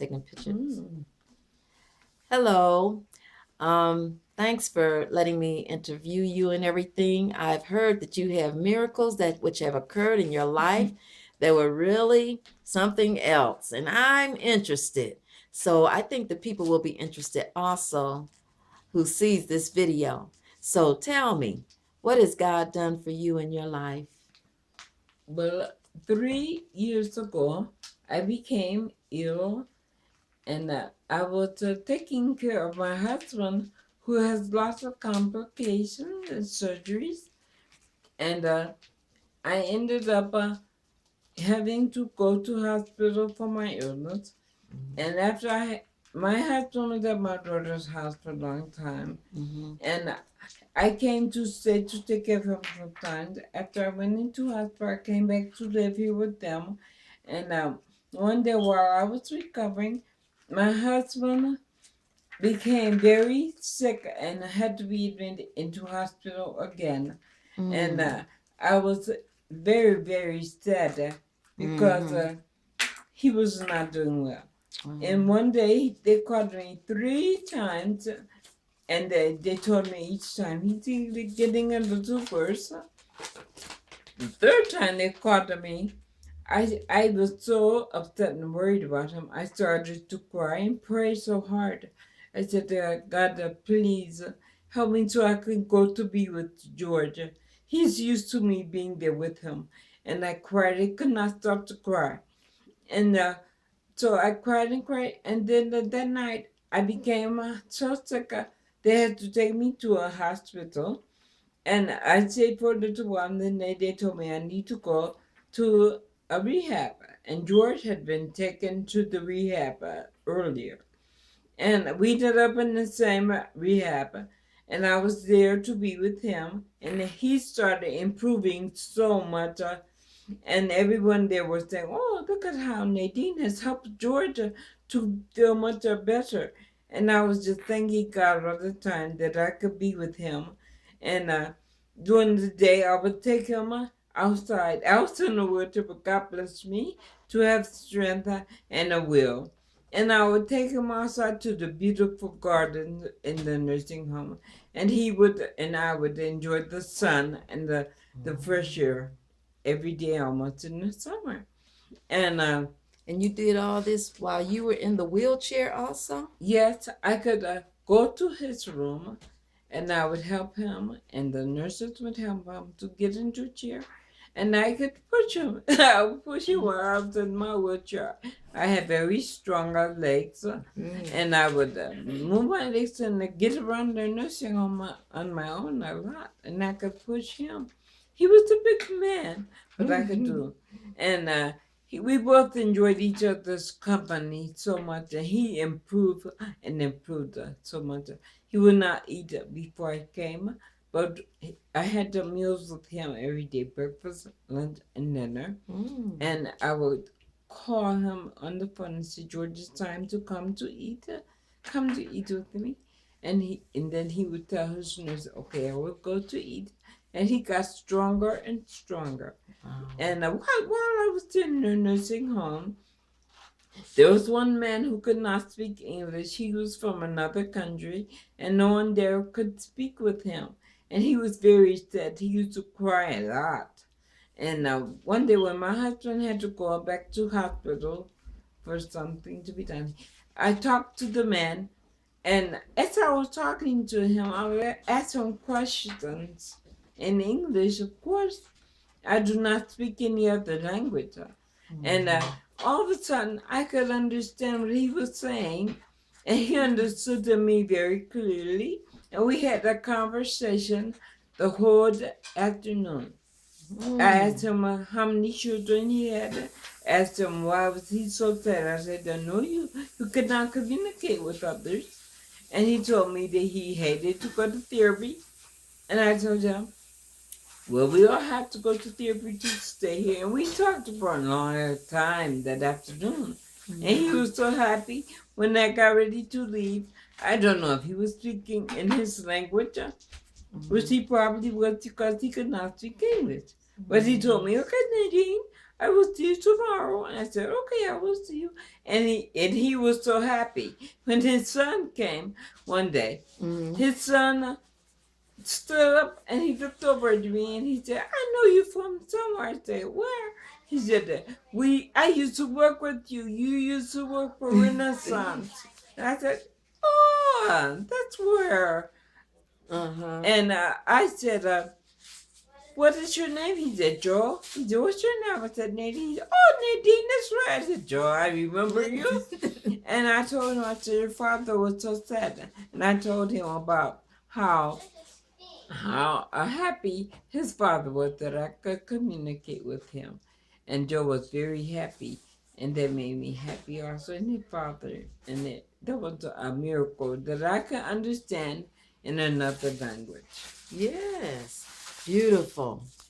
taking pictures. Hello. Thanks for letting me interview you and everything. I've heard that you have miracles that which have occurred in your life that were really something else, and I'm interested. So I think the people will be interested also who sees this video. So tell me, what has God done for you in your life? Well, 3 years ago, I became ill, and I was taking care of my husband, who has lots of complications and surgeries, and I ended up having to go to hospital for my illness. And after my husband was at my daughter's house for a long time, and I came to stay to take care of him sometimes. After I went into hospital, I came back to live here with them. And one day while I was recovering, my husband became very sick and had to be admitted into hospital again. And I was very, very sad because he was not doing well. And one day they called me 3 times, and they told me each time he's getting a little worse. The third time they called me, I was so upset and worried about him. I started to cry and pray so hard. I said, God, please help me so I can go to be with George. He's used to me being there with him. And I cried. I could not stop to cry. And so I cried and cried. And then that night, I became so sick. They had to take me to a hospital. And I stayed for a little while. And then they told me I need to go to a rehab. And George had been taken to the rehab earlier. And we ended up in the same rehab. And I was there to be with him. And he started improving so much. And everyone there was saying, "Oh, look at how Nadine has helped Georgia to feel much better." And I was just thanking God all the time that I could be with him. And during the day, I would take him outside, out in the winter, but God bless me to have strength and a will. And I would take him outside to the beautiful garden in the nursing home. And he would, and I would enjoy the sun and the fresh air every day almost in the summer. And And you did all this while you were in the wheelchair also? yes, I could go to his room and I would help him, and the nurses would help him to get into a chair. And I could push him. I would push him while I was in my wheelchair. I had very strong legs, and I would move my legs and get around the nursing home on my own a lot. And I could push him. He was a big man, but I could do. And we both enjoyed each other's company so much, and he improved and improved so much. He would not eat before I came, but I had the meals with him every day, breakfast, lunch, and dinner. And I would call him on the phone and say, "George, it's time to come to eat. Come to eat with me." And then he would tell his nurse, "Okay, I will go to eat." And he got stronger and stronger. And while I was in the nursing home, there was one man who could not speak English. He was from another country, and no one there could speak with him. And he was very sad. He used to cry a lot. And one day when my husband had to go back to hospital for something to be done, I talked to the man, and as I was talking to him, I would ask him questions in English, of course. I do not speak any other language. And all of a sudden, I could understand what he was saying, and he understood me very clearly. And we had a conversation the whole afternoon. I asked him how many children he had. Asked him why was he so sad. I said, "I know you could not communicate with others." And he told me that he hated to go to therapy. And I told him, "Well, we all have to go to therapy to stay here." And we talked for a long time that afternoon. And he was so happy when I got ready to leave. I don't know if he was speaking in his language, which he probably was because he could not speak English. But he told me, "Okay, Nadine, I will see you tomorrow. And I said, okay, I will see you. And he was so happy. When his son came one day, Mm-hmm. his son stood up and he looked over at me and he said, I know you from somewhere. I said, where? He said, I used to work with you. You used to work for Renaissance. And I said, oh, that's where. Uh-huh. And I said, what is your name? He said, Joe. He said, what's your name? I said, Nadine. He said, oh, Nadine, that's right. I said, Joe, I remember you. And I told him, I said, your father was so sad. And I told him about how happy his father was that I could communicate with him. And Joe was very happy. And that made me happy also in his father. And that was a miracle that I could understand in another language. Yes. Beautiful.